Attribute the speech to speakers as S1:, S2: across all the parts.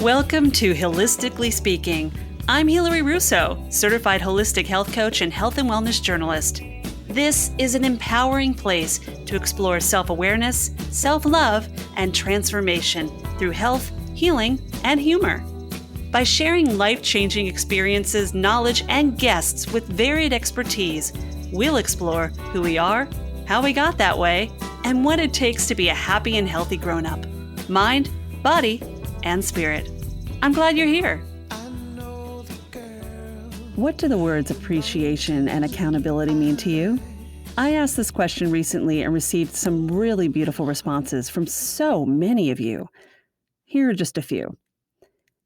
S1: Welcome to Holistically Speaking. I'm Hilary Russo, certified holistic health coach and health and wellness journalist. This is an empowering place to explore self-awareness, self-love, and transformation through health, healing, and humor. By sharing life-changing experiences, knowledge, and guests with varied expertise, we'll explore who we are, how we got that way, and what it takes to be a happy and healthy grown-up. Mind, body, and spirit. I'm glad you're here. What do the words appreciation and accountability mean to you? I asked this question recently and received some really beautiful responses from so many of you. Here are just a few.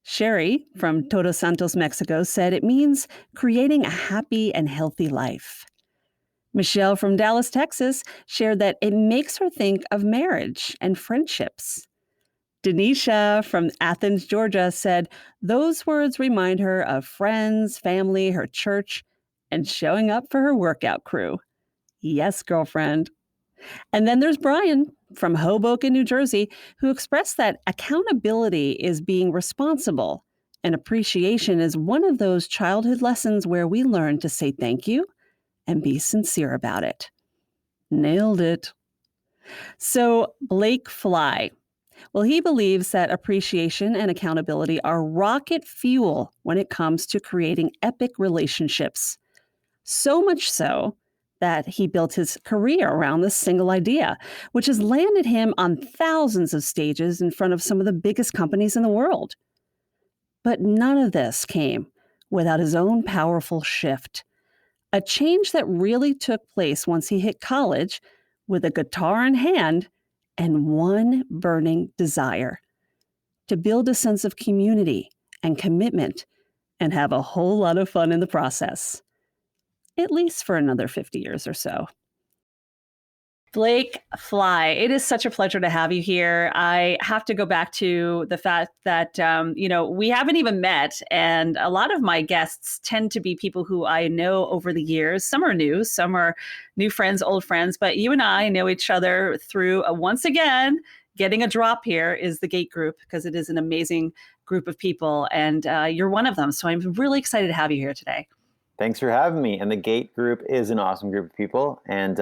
S1: Sherry from Todos Santos, Mexico said it means creating a happy and healthy life. Michelle from Dallas, Texas shared that it makes her think of marriage and friendships. Denisha from Athens, Georgia said those words remind her of friends, family, her church, and showing up for her workout crew. Yes, girlfriend. And then there's Brian from Hoboken, New Jersey, who expressed that accountability is being responsible, and appreciation is one of those childhood lessons where we learn to say thank you and be sincere about it. Nailed it. So Blake Fly. Well, he believes that appreciation and accountability are rocket fuel when it comes to creating epic relationships. So much so that he built his career around this single idea, which has landed him on thousands of stages in front of some of the biggest companies in the world. But none of this came without his own powerful shift. A change that really took place once he hit college with a guitar in hand and one burning desire: to build a sense of community and commitment and have a whole lot of fun in the process. At least for another 50 years or so. Blake Fly, it is such a pleasure to have you here. I have to go back to the fact that, we haven't even met. And a lot of my guests tend to be people who I know over the years. Some are new friends, old friends. But you and I know each other through, once again, getting a drop here is the GATE group, because it is an amazing group of people. And you're one of them. So I'm really excited to have you here today.
S2: Thanks for having me. And the GATE group is an awesome group of people. And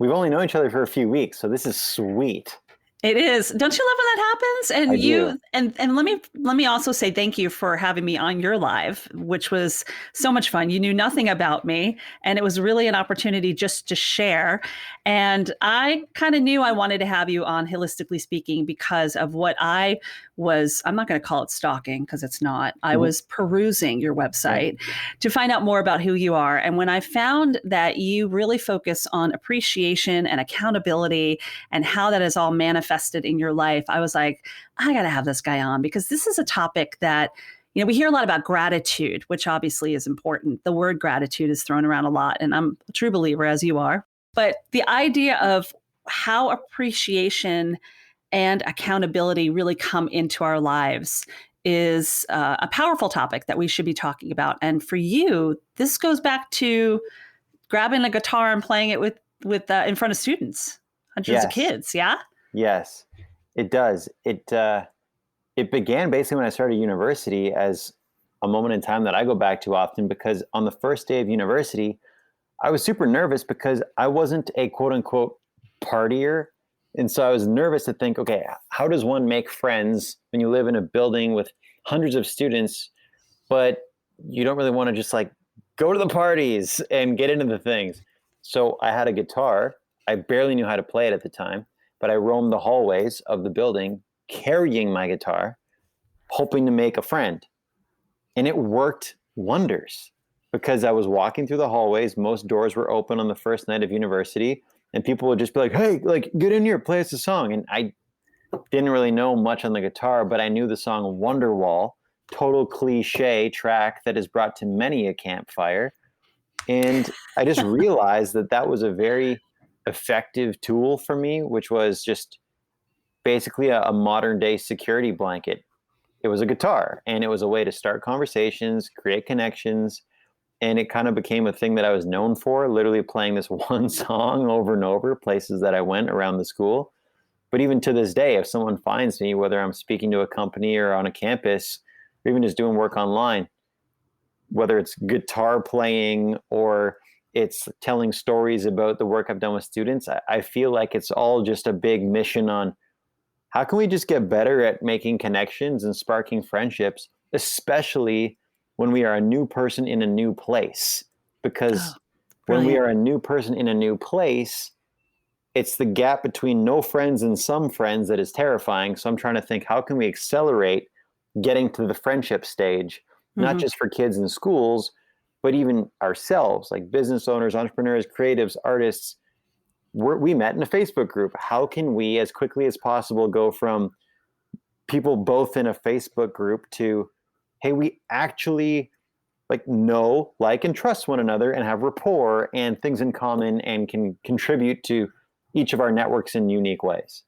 S2: we've only known each other for a few weeks, so this is sweet.
S1: It is. Don't you love when that happens? And
S2: I
S1: you
S2: do.
S1: and let me also say thank you for having me on your live, which was so much fun. You knew nothing about me, and it was really an opportunity just to share. And I kind of knew I wanted to have you on Holistically Speaking because of what I'm not going to call it stalking, because it's not. I was perusing your website to find out more about who you are. And when I found that you really focus on appreciation and accountability and how that is all manifested in your life, I was like, I got to have this guy on, because this is a topic that, we hear a lot about gratitude, which obviously is important. The word gratitude is thrown around a lot, and I'm a true believer, as you are. But the idea of how appreciation and accountability really come into our lives is a powerful topic that we should be talking about. And for you, this goes back to grabbing a guitar and playing it with in front of students, hundreds of kids. Yeah.
S2: Yes, it does. It began basically when I started university as a moment in time that I go back to often, because on the first day of university, I was super nervous because I wasn't a quote unquote partier. And so I was nervous to think, okay, how does one make friends when you live in a building with hundreds of students, but you don't really want to just like go to the parties and get into the things? So I had a guitar. I barely knew how to play it at the time, but I roamed the hallways of the building carrying my guitar, hoping to make a friend. And it worked wonders, because I was walking through the hallways. Most doors were open on the first night of university, and people would just be like, hey, like, get in here, play us a song. And I didn't really know much on the guitar, but I knew the song Wonderwall, total cliche track that is brought to many a campfire. And I just realized that was a very effective tool for me, which was just basically a modern day security blanket. It was a guitar, and it was a way to start conversations, create connections. And it kind of became a thing that I was known for, literally playing this one song over and over, places that I went around the school. But even to this day, if someone finds me, whether I'm speaking to a company or on a campus, or even just doing work online, whether it's guitar playing or it's telling stories about the work I've done with students, I feel like it's all just a big mission on how can we just get better at making connections and sparking friendships, especially when we are a new person in a new place.
S1: Oh,
S2: Because when we
S1: brilliant.
S2: are a new person in a new place, it's the gap between no friends and some friends that is terrifying. So I'm trying to think, how can we accelerate getting to the friendship stage, not
S1: Hmm.
S2: just for kids in schools, but even ourselves, like business owners, entrepreneurs, creatives, artists. We met in a Facebook group. How can we, as quickly as possible, go from people both in a Facebook group to, hey, we actually like know, like, and trust one another and have rapport and things in common and can contribute to each of our networks in unique ways.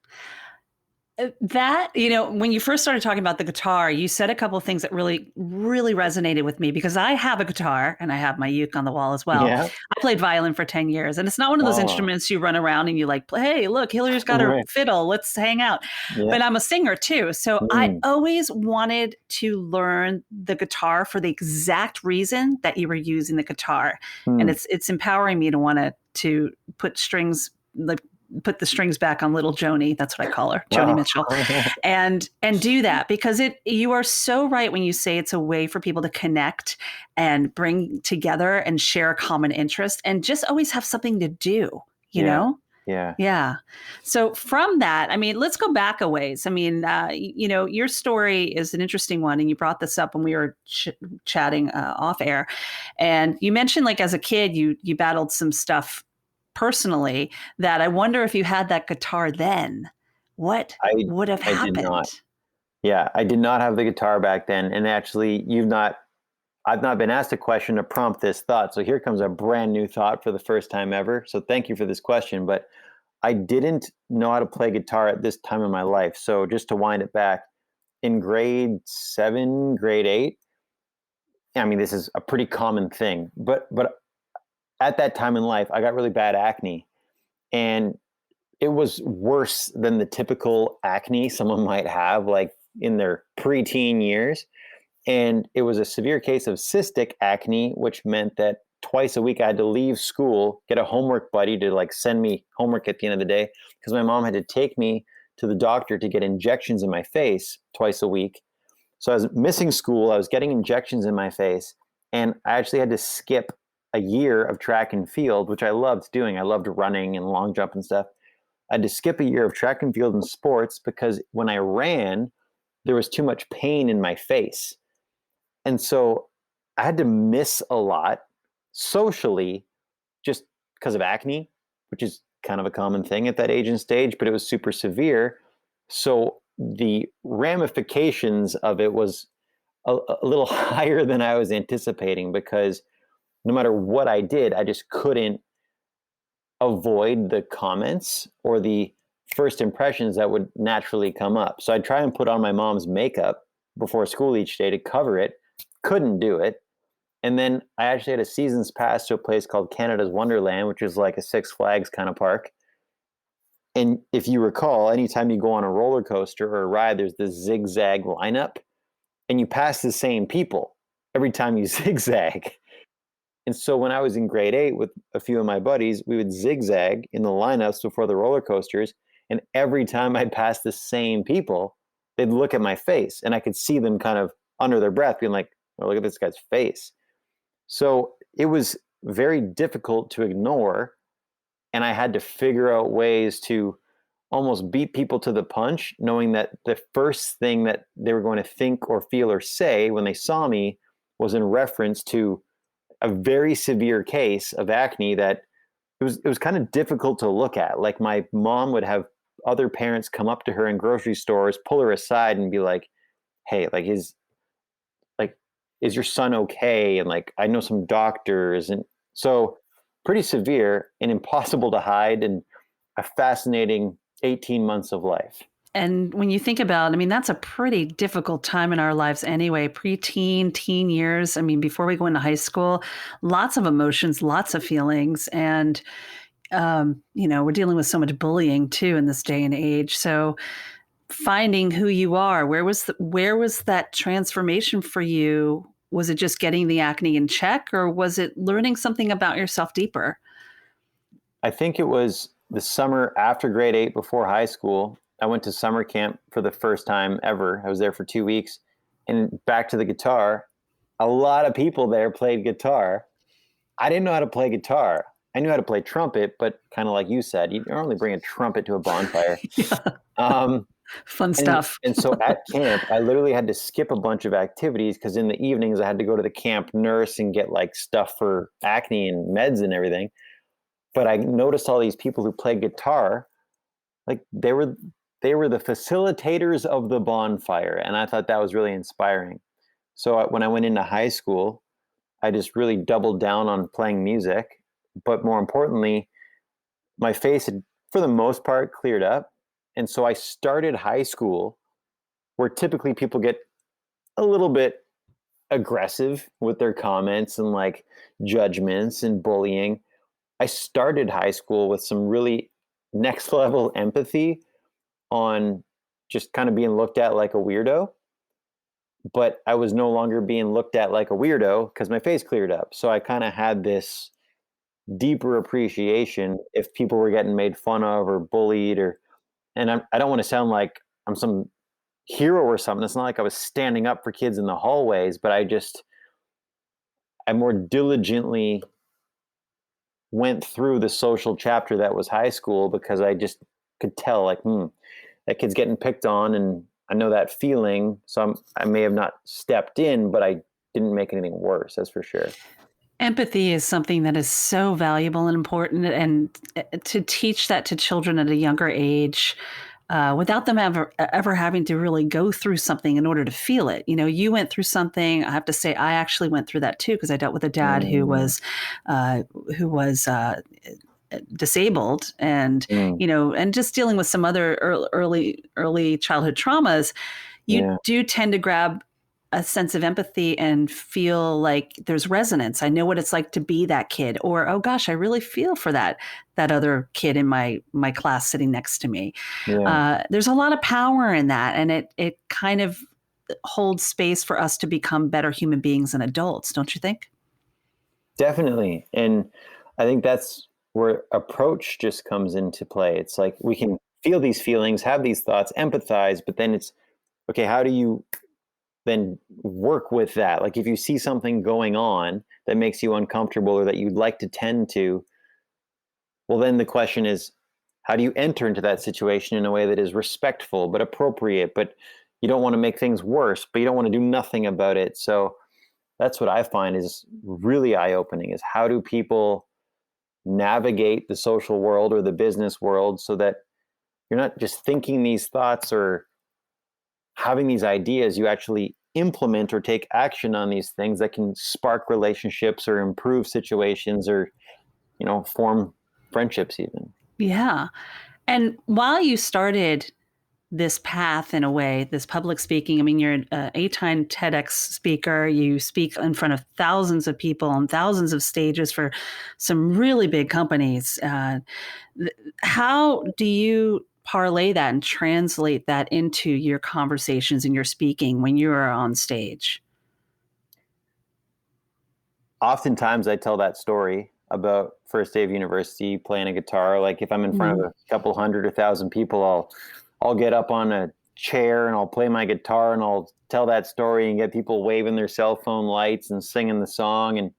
S1: That, when you first started talking about the guitar, you said a couple of things that really, really resonated with me because I have a guitar and I have my uke on the wall as well.
S2: Yeah.
S1: I played violin for 10 years and it's not one of those
S2: Oh,
S1: instruments you run around and you like, play, hey, look, Hillary's got her
S2: right.
S1: fiddle. Let's hang out.
S2: Yeah.
S1: But I'm a singer too. So I
S2: Mm,
S1: always wanted to learn the guitar for the exact reason that you were using the guitar. And
S2: mm.
S1: it's empowering me to want to put strings like put the strings back on little Joni. That's what I call her, Joni Mitchell,
S2: Oh.
S1: and do that because you are so right when you say it's a way for people to connect and bring together and share a common interest and just always have something to do, you
S2: Yeah.
S1: know?
S2: Yeah.
S1: Yeah. So from that, I mean, let's go back a ways. I mean, your story is an interesting one, and you brought this up when we were chatting off air, and you mentioned like as a kid, you battled some stuff personally that I wonder if you had that guitar then, what
S2: I
S1: would have
S2: I did not.
S1: happened?
S2: Yeah, I did not have the guitar back then. And actually, I've not been asked a question to prompt this thought. So here comes a brand new thought for the first time ever. So thank you for this question. But I didn't know how to play guitar at this time in my life. So just to wind it back, in grade 7, grade 8, I mean, this is a pretty common thing. But at that time in life, I got really bad acne. And it was worse than the typical acne someone might have, like in their preteen years. And it was a severe case of cystic acne, which meant that twice a week I had to leave school, get a homework buddy to like send me homework at the end of the day, because my mom had to take me to the doctor to get injections in my face twice a week. So I was missing school, I was getting injections in my face, and I actually had to skip a year of track and field, which I loved doing. I loved running and long jump and stuff. I had to skip a year of track and field and sports because when I ran, there was too much pain in my face. And so I had to miss a lot socially just because of acne, which is kind of a common thing at that age and stage, but it was super severe. So the ramifications of it was a little higher than I was anticipating because no matter what I did, I just couldn't avoid the comments or the first impressions that would naturally come up. So I'd try and put on my mom's makeup before school each day to cover it, couldn't do it. And then I actually had a season's pass to a place called Canada's Wonderland, which is like a Six Flags kind of park. And if you recall, anytime you go on a roller coaster or a ride, there's this zigzag lineup, and you pass the same people every time you zigzag. And so when I was in grade 8 with a few of my buddies, we would zigzag in the lineups before the roller coasters. And every time I'd pass the same people, they'd look at my face and I could see them kind of under their breath being like, oh, look at this guy's face. So it was very difficult to ignore. And I had to figure out ways to almost beat people to the punch, knowing that the first thing that they were going to think or feel or say when they saw me was in reference to a very severe case of acne that it was kind of difficult to look at. Like my mom would have other parents come up to her in grocery stores, pull her aside and be like, "Hey, like is your son okay?" And like I know some doctors, and so pretty severe and impossible to hide, and a fascinating 18 months of life.
S1: And when you think about, I mean, that's a pretty difficult time in our lives anyway, preteen, teen years. I mean, before we go into high school, lots of emotions, lots of feelings. And We're dealing with so much bullying too in this day and age. So finding who you are, where was that transformation for you? Was it just getting the acne in check, or was it learning something about yourself deeper?
S2: I think it was the summer after grade 8 before high school. I went to summer camp for the first time ever. I was there for 2 weeks. And back to the guitar, a lot of people there played guitar. I didn't know how to play guitar. I knew how to play trumpet, but kind of like you said, you normally bring a trumpet to a bonfire.
S1: Yeah,
S2: Um,
S1: fun
S2: and
S1: stuff.
S2: and so at camp, I literally had to skip a bunch of activities because in the evenings I had to go to the camp nurse and get like stuff for acne and meds and everything. But I noticed all these people who played guitar, like they were the facilitators of the bonfire, and I thought that was really inspiring. So when I went into high school, I just really doubled down on playing music, but more importantly, my face had, for the most part, cleared up. And so I started high school where typically people get a little bit aggressive with their comments and like judgments and bullying. I started high school with some really next level empathy on just kind of being looked at like a weirdo. But I was no longer being looked at like a weirdo because my face cleared up. So I kind of had this deeper appreciation if people were getting made fun of or bullied and I don't want to sound like I'm some hero or something. It's not like I was standing up for kids in the hallways, but I more diligently went through the social chapter that was high school because I just could tell like, that kid's getting picked on and I know that feeling. So I may have not stepped in, but I didn't make anything worse. That's for sure.
S1: Empathy is something that is so valuable and important, and to teach that to children at a younger age, without them ever having to really go through something in order to feel it. You went through something. I have to say, I actually went through that too because I dealt with a dad
S2: Mm,
S1: who was disabled, and
S2: mm,
S1: and just dealing with some other early childhood traumas. You
S2: yeah,
S1: do tend to grab a sense of empathy and feel like there's resonance. I know what it's like to be that kid, or oh gosh, I really feel for that other kid in my class sitting next to me.
S2: yeah,
S1: There's a lot of power in that, and it kind of holds space for us to become better human beings and adults, don't you think?
S2: definitely. And I think that's where approach just comes into play. It's like we can feel these feelings, have these thoughts, empathize, but then it's okay, how do you then work with that? Like if you see something going on that makes you uncomfortable or that you'd like to tend to, well, then the question is, how do you enter into that situation in a way that is respectful but appropriate, but you don't want to make things worse, but you don't want to do nothing about it. So that's what I find is really eye opening is how do people navigate the social world or the business world so that you're not just thinking these thoughts or having these ideas, you actually implement or take action on these things that can spark relationships or improve situations or, form friendships even.
S1: Yeah. And while you started this path in a way, this public speaking, I mean, you're an eight-time TEDx speaker. You speak in front of thousands of people on thousands of stages for some really big companies. How do you parlay that and translate that into your conversations and your speaking when you are on stage?
S2: Oftentimes I tell that story about first day of university playing a guitar. Like if I'm in front of
S1: Mhm.
S2: a couple hundred or thousand people, I'll get up on a chair and I'll play my guitar and I'll tell that story and get people waving their cell phone lights and singing the song. And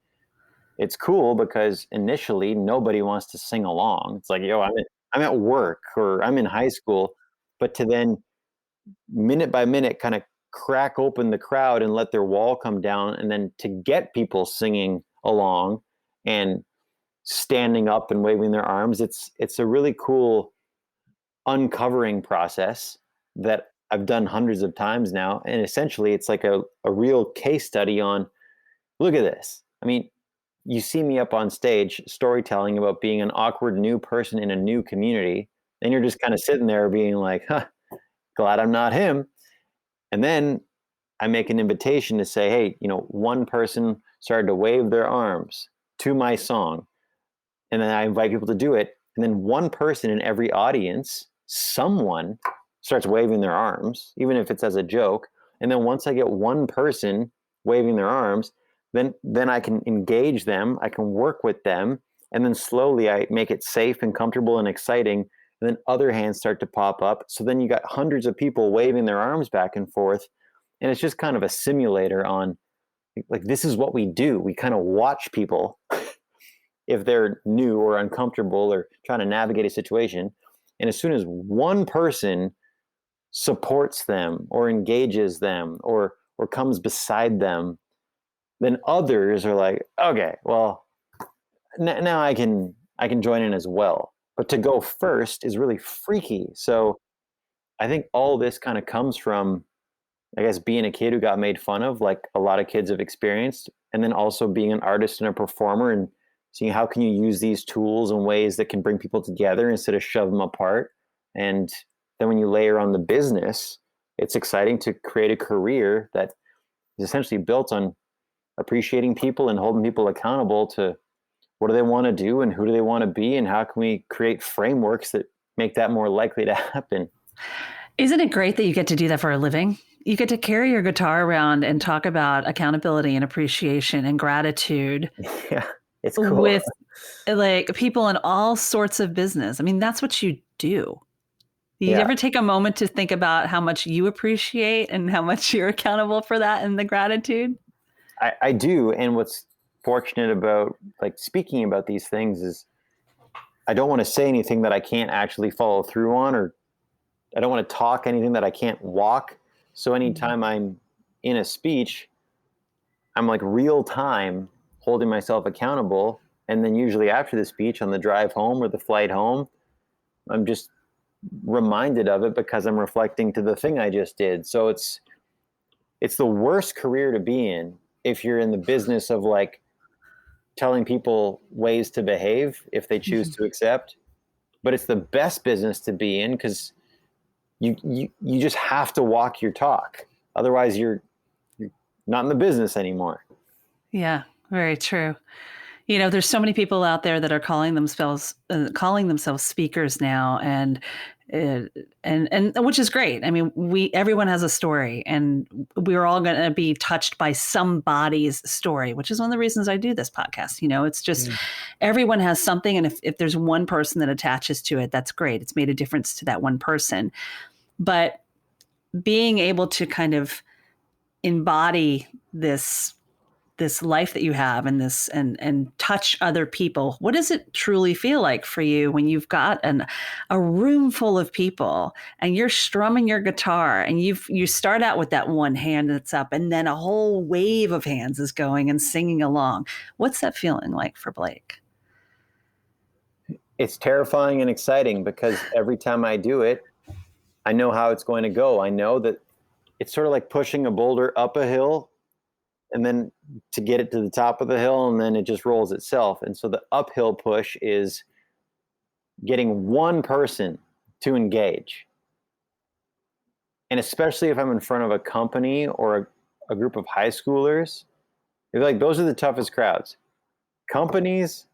S2: it's cool because initially nobody wants to sing along. It's like, yo, I'm at work or I'm in high school. But to then minute by minute kind of crack open the crowd and let their wall come down and then to get people singing along and standing up and waving their arms, it's a really cool uncovering process that I've done hundreds of times now. And essentially it's like a real case study on look at this. I mean, you see me up on stage storytelling about being an awkward new person in a new community, and you're just kind of sitting there being like, huh, glad I'm not him. And then I make an invitation to say, hey, one person started to wave their arms to my song. And then I invite people to do it. And then one person in every audience, someone starts waving their arms, even if it's as a joke. And then once I get one person waving their arms, then I can engage them, I can work with them, and then slowly I make it safe and comfortable and exciting. And then other hands start to pop up. So then you got hundreds of people waving their arms back and forth. And it's just kind of a simulator on, like, this is what we do. We kind of watch people if they're new or uncomfortable or trying to navigate a situation. And as soon as one person supports them or engages them or comes beside them, then others are like, okay, well, now I can join in as well. But to go first is really freaky. So I think all this kind of comes from, I guess, being a kid who got made fun of, like a lot of kids have experienced, and then also being an artist and a performer and seeing how can you use these tools in ways that can bring people together instead of shove them apart. And then when you layer on the business, it's exciting to create a career that is essentially built on appreciating people and holding people accountable to what do they want to do and who do they want to be and how can we create frameworks that make that more likely to happen.
S3: Isn't it great that you get to do that for a living? You get to carry your guitar around and talk about accountability and appreciation and gratitude.
S2: Yeah, it's cool.
S3: With like people in all sorts of business. I mean, that's what you do. You ever take a moment to think about how much you appreciate and how much you're accountable for that and the gratitude?
S2: I do. And what's fortunate about like speaking about these things is I don't want to say anything that I can't actually follow through on, or I don't want to talk anything that I can't walk. So anytime I'm in a speech, I'm like real time holding myself accountable. And then usually after the speech on the drive home or the flight home, I'm just reminded of it because I'm reflecting to the thing I just did. So it's the worst career to be in if you're in the business of like telling people ways to behave if they choose to accept. But it's the best business to be in because you just have to walk your talk. Otherwise you're not in the business anymore.
S3: Yeah, very true. You know, there's so many people out there that are calling themselves speakers now, and which is great. I mean, everyone has a story, and we're all going to be touched by somebody's story, which is one of the reasons I do this podcast. You know, it's just everyone has something, and if there's one person that attaches to it, that's great. It's made a difference to that one person. But being able to kind of embody this life that you have and this and touch other people, what does it truly feel like for you when you've got a room full of people and you're strumming your guitar and you start out with that one hand that's up and then a whole wave of hands is going and singing along? What's that feeling like for Blake?
S2: It's terrifying and exciting because every time I do it, I know how it's going to go. I know that it's sort of like pushing a boulder up a hill and then to get it to the top of the hill, and then it just rolls itself. And so the uphill push is getting one person to engage. And especially if I'm in front of a company or a group of high schoolers, they're like, those are the toughest crowds. Companies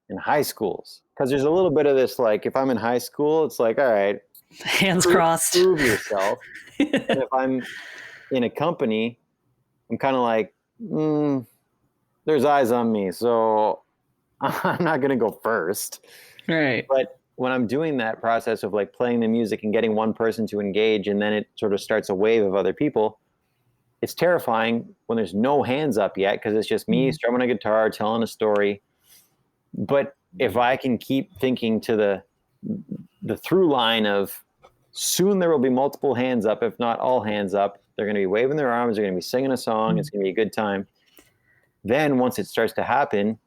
S2: and high schools. Because there's a little bit of this, like, if I'm in high school, it's like, all right,
S3: hands crossed.
S2: Prove yourself. And if I'm in a company, I'm kind of like, there's eyes on me, so I'm not going to go first.
S3: Right.
S2: But when I'm doing that process of like playing the music and getting one person to engage, and then it sort of starts a wave of other people, it's terrifying when there's no hands up yet because it's just me strumming a guitar, telling a story. But if I can keep thinking to the through line of soon there will be multiple hands up, if not all hands up, they're going to be waving their arms, they're going to be singing a song, it's going to be a good time. Then once it starts to happen,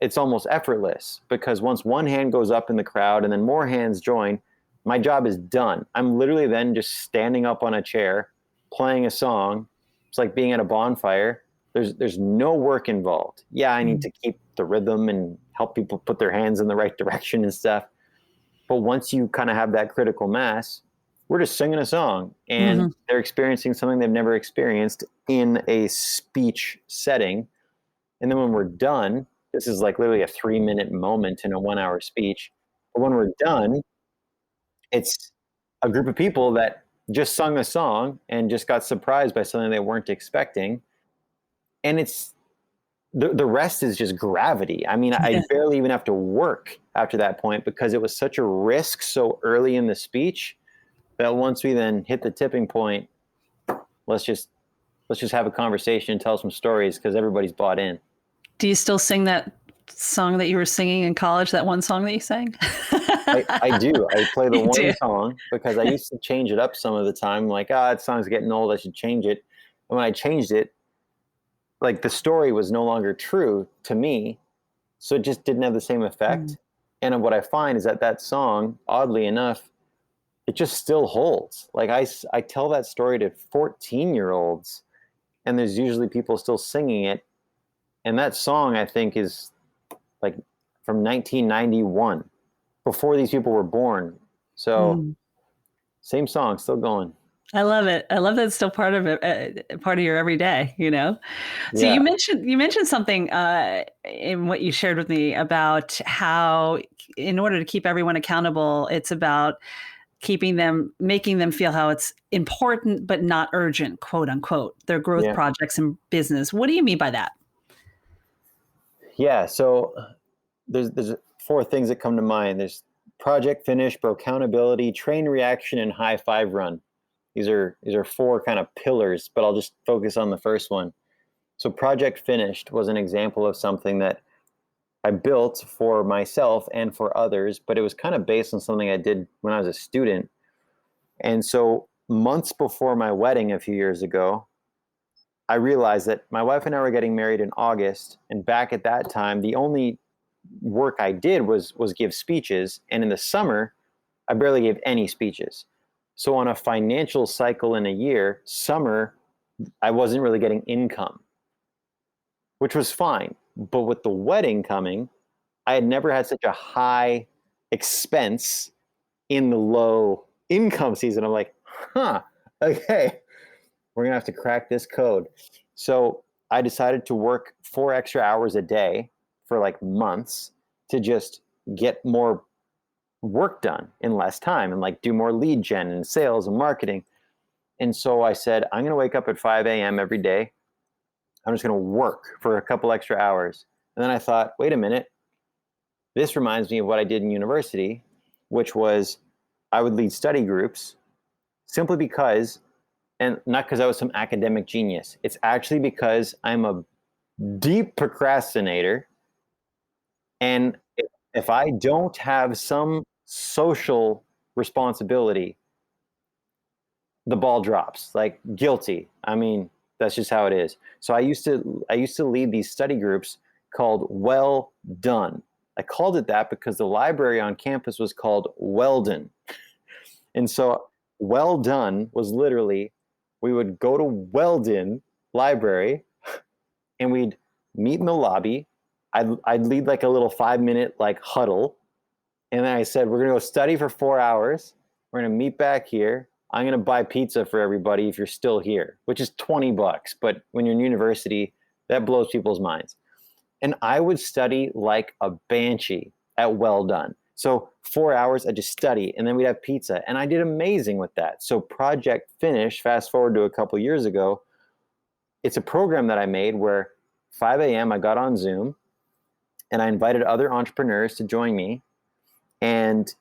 S2: it's almost effortless because once one hand goes up in the crowd and then more hands join, my job is done. I'm literally then just standing up on a chair, playing a song. It's like being at a bonfire. There's no work involved. Yeah, I need to keep the rhythm and help people put their hands in the right direction and stuff. But once you kind of have that critical mass, we're just singing a song and they're experiencing something they've never experienced in a speech setting. And then when we're done, this is like literally a 3-minute moment in a 1-hour speech. But when we're done, it's a group of people that just sung a song and just got surprised by something they weren't expecting. And it's the rest is just gravity. I mean, I
S3: Yeah.
S2: barely even have to work after that point because it was such a risk so early in the speech that once we then hit the tipping point, let's just have a conversation, tell some stories because everybody's bought in.
S3: Do you still sing that song that you were singing in college, that one song that you sang?
S2: I do. I play the
S3: You
S2: one
S3: do.
S2: song because I used to change it up some of the time. Like, that song's getting old. I should change it. And when I changed it, like the story was no longer true to me. So it just didn't have the same effect.
S3: Mm.
S2: And what I find is that song, oddly enough, it just still holds. Like I tell that story to 14-year-olds and there's usually people still singing it. And that song, I think, is like from 1991, before these people were born. So
S3: Mm.
S2: same song, still going.
S3: I love it. I love that it's still part of it, part of your everyday, you know? So
S2: Yeah.
S3: you mentioned something in what you shared with me about how in order to keep everyone accountable, it's about making them feel how it's important but not urgent, quote unquote, their growth
S2: Yeah.
S3: projects in business. What do you mean by that?
S2: Yeah. So there's 4 things that come to mind. There's project finish, accountability, train reaction, and high five run. These are 4 kind of pillars, but I'll just focus on the first one. So project finished was an example of something that I built for myself and for others, but it was kind of based on something I did when I was a student. And so months before my wedding a few years ago, I realized that my wife and I were getting married in August. And back at that time, the only work I did was give speeches. And in the summer, I barely gave any speeches. So on a financial cycle in a year, summer, I wasn't really getting income, which was fine. But with the wedding coming, I had never had such a high expense in the low income season. I'm like, okay, we're going to have to crack this code. So I decided to work 4 extra hours a day for like months to just get more work done in less time and like do more lead gen and sales and marketing. And so I said, I'm going to wake up at 5 a.m. every day. I'm just going to work for a couple extra hours. And then I thought, wait a minute, this reminds me of what I did in university, which was I would lead study groups simply because, and not because I was some academic genius, it's actually because I'm a deep procrastinator. And if I don't have some social responsibility, the ball drops, like guilty. I mean, that's just how it is. So I used to lead these study groups called Well Done. I called it that because the library on campus was called Weldon. And so Well Done was literally, we would go to Weldon Library and we'd meet in the lobby. I'd lead like a little 5-minute like huddle. And then I said, we're going to go study for 4 hours. We're going to meet back here. I'm going to buy pizza for everybody if you're still here, which is $20. But when you're in university, that blows people's minds. And I would study like a banshee at Well Done. So 4 hours, I just study, and then we'd have pizza. And I did amazing with that. So Project Finish, fast forward to a couple years ago, it's a program that I made where 5 a.m. I got on Zoom, and I invited other entrepreneurs to join me. And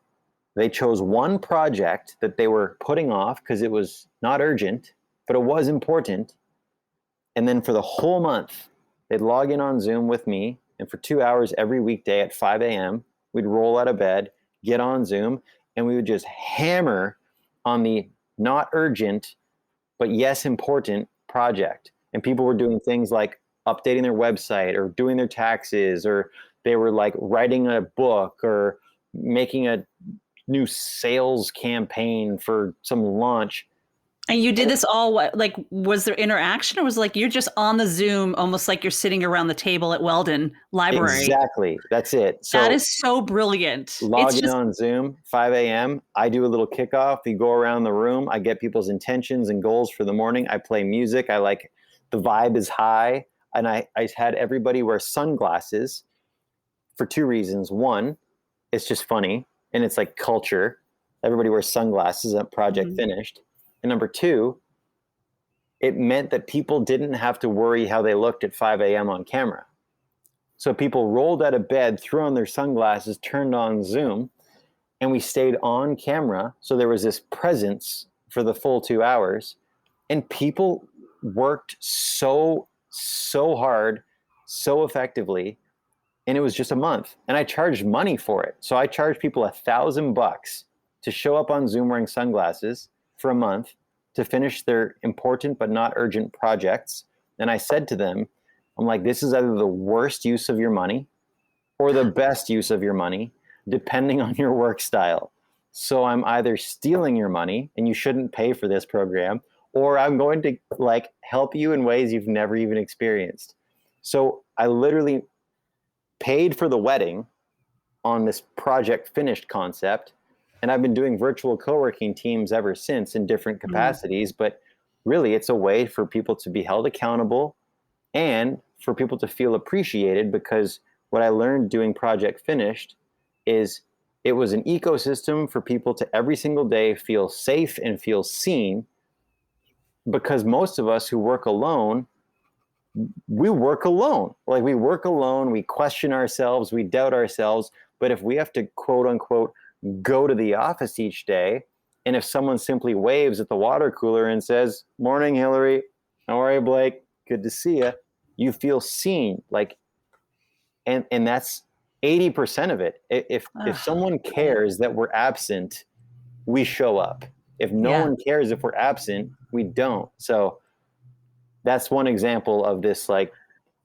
S2: they chose one project that they were putting off because it was not urgent, but it was important. And then for the whole month, they'd log in on Zoom with me. And for 2 hours every weekday at 5 a.m., we'd roll out of bed, get on Zoom, and we would just hammer on the not urgent, but yes, important project. And people were doing things like updating their website or doing their taxes, or they were like writing a book or making a new sales campaign for some launch.
S3: And you did this all like, was there interaction or was it like you're just on the Zoom, almost like you're sitting around the table at Weldon Library?
S2: Exactly. That's it. So
S3: that is so brilliant.
S2: log
S3: It's
S2: in
S3: just,
S2: on Zoom, 5 a.m. I do a little kickoff. You go around the room. I get people's intentions and goals for the morning. I play music. I like the vibe is high. And I had everybody wear sunglasses for 2 reasons. One, it's just funny. and it's like culture. Everybody wears sunglasses at project finished. And number two, it meant that people didn't have to worry how they looked at 5 a.m. on camera. So people rolled out of bed, threw on their sunglasses, turned on Zoom, and we stayed on camera. So there was this presence for the full 2 hours. And people worked so hard, so effectively. And it was just a month. And I charged money for it. So I charged people $1,000 to show up on Zoom wearing sunglasses for a month to finish their important but not urgent projects. And I said to them, I'm like, this is either the worst use of your money or the best use of your money, depending on your work style. So I'm either stealing your money and you shouldn't pay for this program, or I'm going to like help you in ways you've never even experienced. So I literally paid for the wedding on this project finished concept. And I've been doing virtual co-working teams ever since in different capacities. But really, it's a way for people to be held accountable and for people to feel appreciated, because what I learned doing project finished is it was an ecosystem for people to every single day feel safe and feel seen, because most of us who work alone, we work alone. Like we work alone, we question ourselves, we doubt ourselves. But if we have to quote unquote go to the office each day, and if someone simply waves at the water cooler and says, "Morning, Hilary. How are you, Blake? Good to see you," you feel seen. Like, and that's 80% of it. If someone cares that we're absent, we show up. If no one cares if we're absent, we don't. So that's one example of this, like,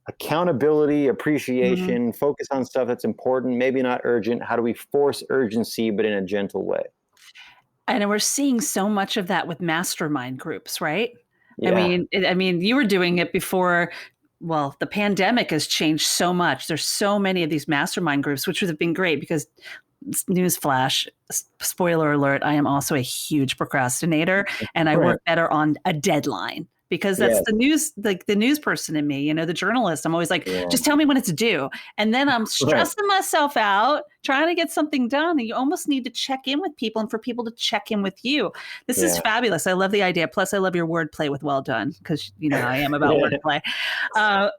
S2: accountability, appreciation, focus on stuff that's important, maybe not urgent. How do we force urgency, but in a gentle way?
S3: And we're seeing so much of that with mastermind groups, right?
S2: Yeah.
S3: I mean, you were doing it before. Well, the pandemic has changed so much. There's so many of these mastermind groups, which would have been great because, newsflash, spoiler alert, I am also a huge procrastinator, and I work better on a deadline. Because that's the news, like the news person in me, you know, the journalist. I'm always like, just tell me when it's due. And then I'm stressing myself out trying to get something done. And you almost need to check in with people and for people to check in with you. This is fabulous. I love the idea. Plus, I love your wordplay with well done, because, you know, I am about wordplay.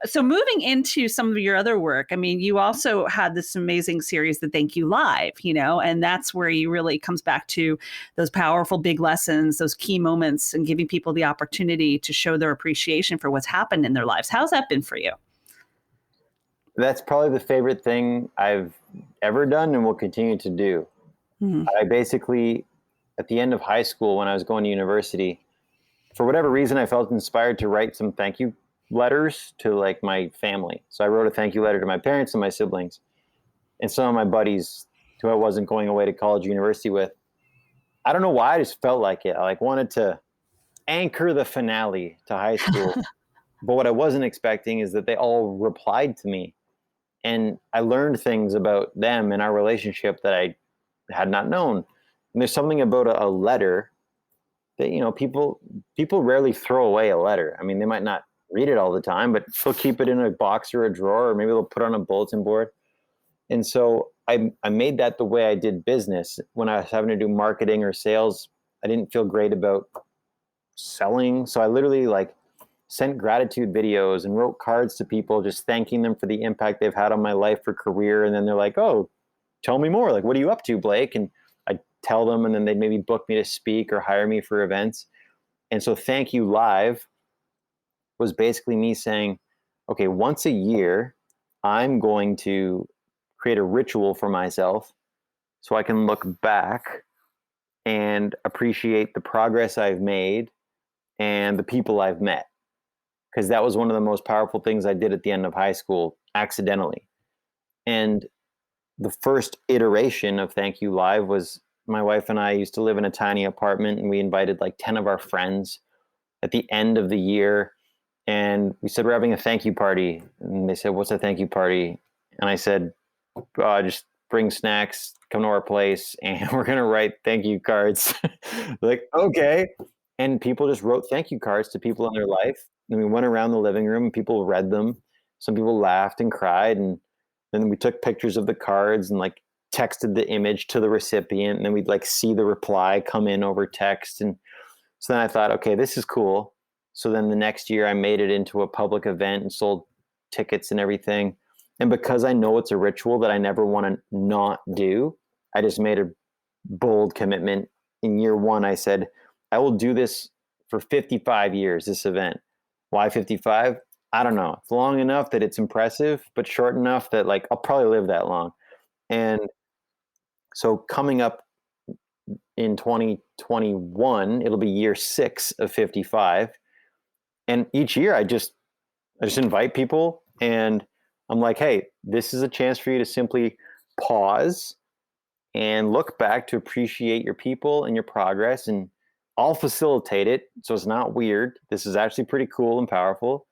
S3: So moving into some of your other work, I mean, you also had this amazing series, The Thank You Live, you know, and that's where you really comes back to those powerful big lessons, those key moments, and giving people the opportunity to show their appreciation for what's happened in their lives. How's that been for you?
S2: That's probably the favorite thing I've ever done and will continue to do. I basically, at the end of high school, when I was going to university, for whatever reason, I felt inspired to write some thank you letters to like my family. So I wrote a thank you letter to my parents and my siblings and some of my buddies who I wasn't going away to college or university with. I don't know why, I just felt like it. I like wanted to anchor the finale to high school. But what I wasn't expecting is that they all replied to me. And I learned things about them and our relationship that I had not known. And there's something about a letter that, you know, people rarely throw away a letter. I mean, they might not read it all the time, but they'll keep it in a box or a drawer, or maybe they'll put it on a bulletin board. And so I made that the way I did business. When I was having to do marketing or sales, I didn't feel great about selling. So I literally like sent gratitude videos and wrote cards to people, just thanking them for the impact they've had on my life or career. And then they're like, "Oh, tell me more. Like, what are you up to, Blake?" And I tell them, and then they'd maybe book me to speak or hire me for events. And so Thank You Live was basically me saying, okay, once a year, I'm going to create a ritual for myself so I can look back and appreciate the progress I've made and the people I've met. Because that was one of the most powerful things I did at the end of high school, accidentally. And the first iteration of Thank You Live was my wife and I used to live in a tiny apartment, and we invited like 10 of our friends at the end of the year. And we said, we're having a thank you party. And they said, "What's a thank you party?" And I said, "Just bring snacks, come to our place, and we're going to write thank you cards." Like, okay. And people just wrote thank you cards to people in their life. And we went around the living room and people read them. Some people laughed and cried. And then we took pictures of the cards, and like texted the image to the recipient, and then we'd like see the reply come in over text. And so then I thought, okay, this is cool. So then the next year I made it into a public event and sold tickets and everything. And because I know it's a ritual that I never want to not do, I just made a bold commitment. In year one, I said, I will do this for 55 years, this event. Why 55? I don't know. It's long enough that it's impressive, but short enough that like I'll probably live that long. And so coming up in 2021, it'll be year 6 of 55. And each year I just invite people, and I'm like, hey, this is a chance for you to simply pause and look back to appreciate your people and your progress. And I'll facilitate it, so it's not weird. This is actually pretty cool and powerful.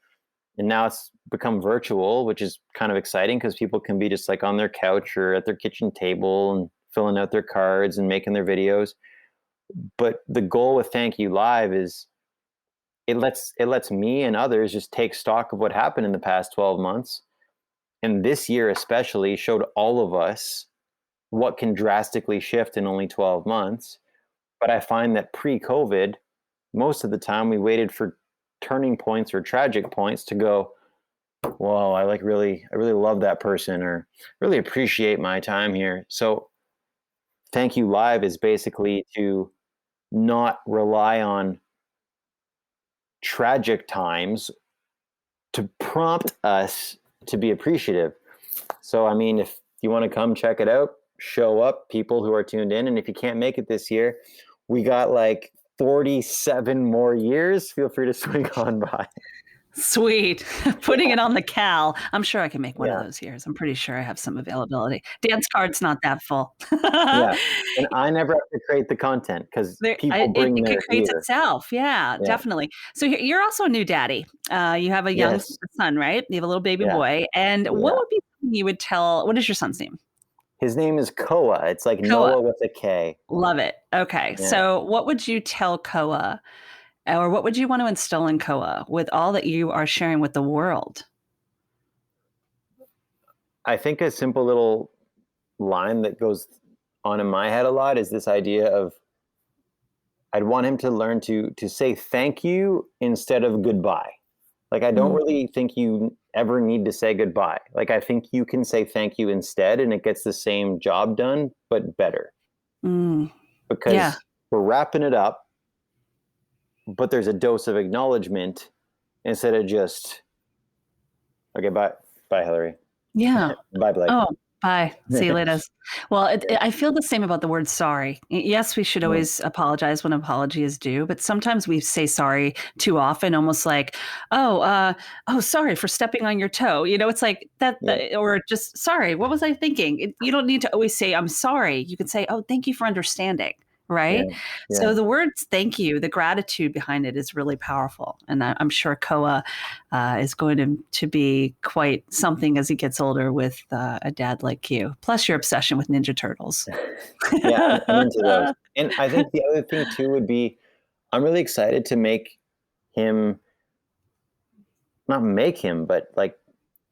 S2: And now it's become virtual, which is kind of exciting because people can be just like on their couch or at their kitchen table and filling out their cards and making their videos. But the goal with Thank You Live is it lets me and others just take stock of what happened in the past 12 months. And this year especially showed all of us what can drastically shift in only 12 months. But I find that pre-COVID, most of the time we waited for turning points or tragic points to go, whoa, I really love that person, or really appreciate my time here. So Thank You Live is basically to not rely on tragic times to prompt us to be appreciative. So, I mean, if you want to come check it out, show up, people who are tuned in. And if you can't make it this year, we got like 47 more years. Feel free to swing on by.
S3: Sweet. Putting it on the cal. I'm sure I can make one of
S2: Yeah.
S3: those years. I'm pretty sure I have some availability. Dance card's not that full.
S2: Yeah. And I never have to create the content because people bring
S3: It
S2: their
S3: creates
S2: gear.
S3: itself. Yeah,
S2: Yeah.
S3: definitely. So you're also a new daddy. You have a young
S2: Yes.
S3: son, right? You have a little baby
S2: Yeah.
S3: boy. And what
S2: Yeah.
S3: would be something you would tell? What is your son's name?
S2: His name is Koa. It's like
S3: Koa.
S2: Noah with a K.
S3: Love it. Okay.
S2: Yeah.
S3: So what would you tell Koa, or what would you want to instill in Koa with all that you are sharing with the world?
S2: I think a simple little line that goes on in my head a lot is this idea of I'd want him to learn to say thank you instead of goodbye. Like I don't
S3: Mm,
S2: really think you ever need to say goodbye. Like I think you can say thank you instead, and it gets the same job done but better,
S3: mm. Yeah.
S2: because we're wrapping it up, but there's a dose of acknowledgement instead of just okay, bye Hilary.
S3: Yeah.
S2: Bye Blake.
S3: Oh, bye. See you later. Well, I feel the same about the word sorry. Yes, we should always apologize when apology is due, but sometimes we say sorry too often, almost like, oh, sorry for stepping on your toe. It's like that,
S2: Yeah.
S3: or just sorry. What was I thinking? You don't need to always say I'm sorry. You can say, oh, thank you for understanding.
S2: Yeah.
S3: Right.
S2: Yeah.
S3: So the words thank you, the gratitude behind it is really powerful. And I'm sure Koa is going to be quite something as he gets older with a dad like you. Plus your obsession with Ninja Turtles.
S2: Yeah, I'm into those. And I think the other thing too would be I'm really excited to not make him, but like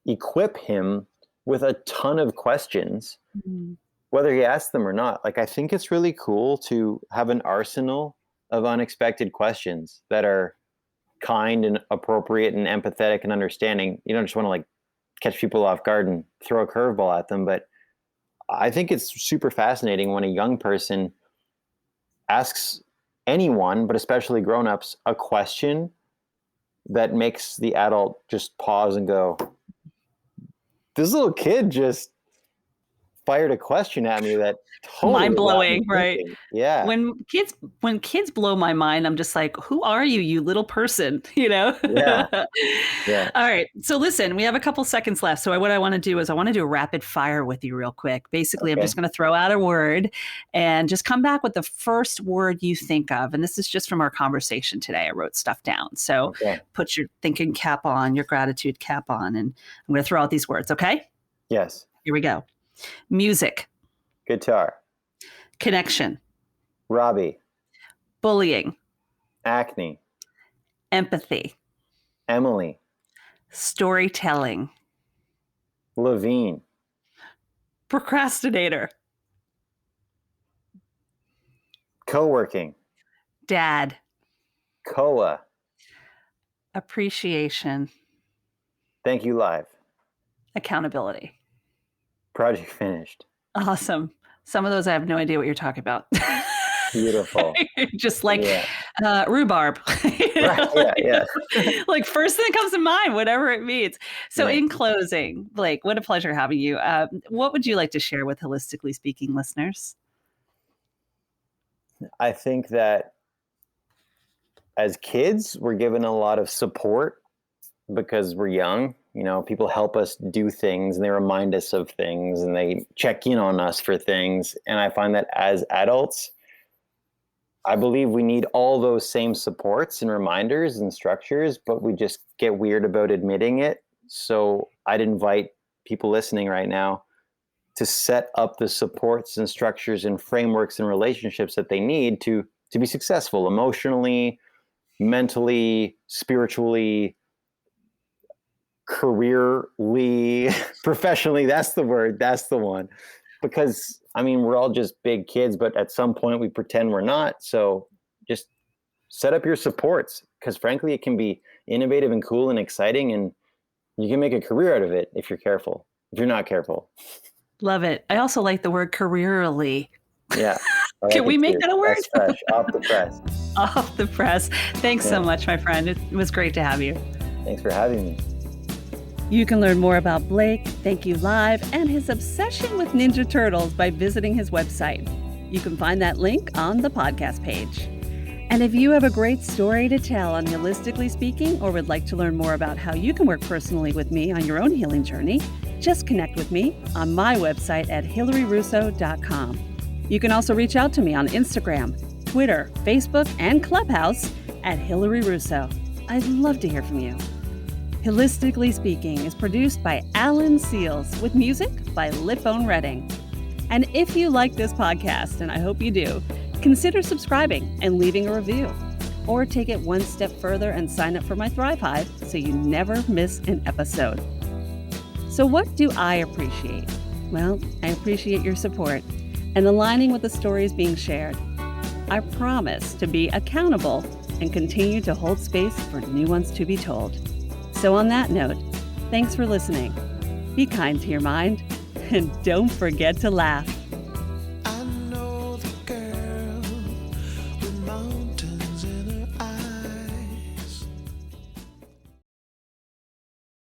S2: equip him with a ton of questions,
S3: Mm.
S2: whether he asks them or not. Like, I think it's really cool to have an arsenal of unexpected questions that are kind and appropriate and empathetic and understanding. You don't just want to like catch people off guard and throw a curveball at them. But I think it's super fascinating when a young person asks anyone, but especially grown-ups, a question that makes the adult just pause and go, this little kid just fired a question at me that totally
S3: Mind
S2: got me
S3: blowing, right?
S2: thinking. Yeah.
S3: When kids blow my mind, I'm just like, who are you, you little person?
S2: Yeah. Yeah.
S3: All right. So listen, we have a couple seconds left. So what I want to do is I want to do a rapid fire with you real quick. Basically, I'm
S2: Okay.
S3: just going to throw out a word and just come back with the first word you think of. And this is just from our conversation today. I wrote stuff down. So
S2: Okay.
S3: put your thinking cap on, your gratitude cap on, and I'm going to throw out these words. Okay.
S2: Yes.
S3: Here we go. Music,
S2: Guitar.
S3: connection,
S2: Robbie.
S3: bullying,
S2: Acne.
S3: empathy,
S2: Emily.
S3: storytelling,
S2: Levine.
S3: procrastinator,
S2: Co-working.
S3: Dad.
S2: COA.
S3: Appreciation.
S2: Thank you, live.
S3: Accountability.
S2: Project finished.
S3: Awesome. Some of those I have no idea what you're talking about.
S2: Beautiful.
S3: Just like rhubarb.
S2: Right, yeah.
S3: Like first thing that comes to mind, whatever it means. So in closing, Blake, what a pleasure having you. What would you like to share with Holistically Speaking listeners?
S2: I think that as kids, we're given a lot of support because we're young. You know, people help us do things and they remind us of things and they check in on us for things. And I find that as adults, I believe we need all those same supports and reminders and structures, but we just get weird about admitting it. So I'd invite people listening right now to set up the supports and structures and frameworks and relationships that they need to be successful emotionally, mentally, spiritually, careerly, professionally. That's the word. That's the one. Because, I mean, we're all just big kids, but at some point we pretend we're not. So just set up your supports because, frankly, it can be innovative and cool and exciting, and you can make a career out of it if you're careful. If you're not careful.
S3: Love it. I also like the word careerly.
S2: Yeah.
S3: Can we make that a word?
S2: Fresh, off the press.
S3: Off the press. Thanks so much, my friend. It was great to have you.
S2: Thanks for having me.
S1: You can learn more about Blake, Thank You Live, and his obsession with Ninja Turtles by visiting his website. You can find that link on the podcast page. And if you have a great story to tell on Holistically Speaking or would like to learn more about how you can work personally with me on your own healing journey, just connect with me on my website at hilaryrusso.com. You can also reach out to me on Instagram, Twitter, Facebook, and Clubhouse at Hilary Russo. I'd love to hear from you. Holistically Speaking is produced by Alan Seals with music by Litbone Redding. And if you like this podcast, and I hope you do, consider subscribing and leaving a review. Or take it one step further and sign up for my Thrive Hive so you never miss an episode. So what do I appreciate? Well, I appreciate your support and aligning with the stories being shared. I promise to be accountable and continue to hold space for new ones to be told. So on that note, thanks for listening. Be kind to your mind and don't forget to laugh.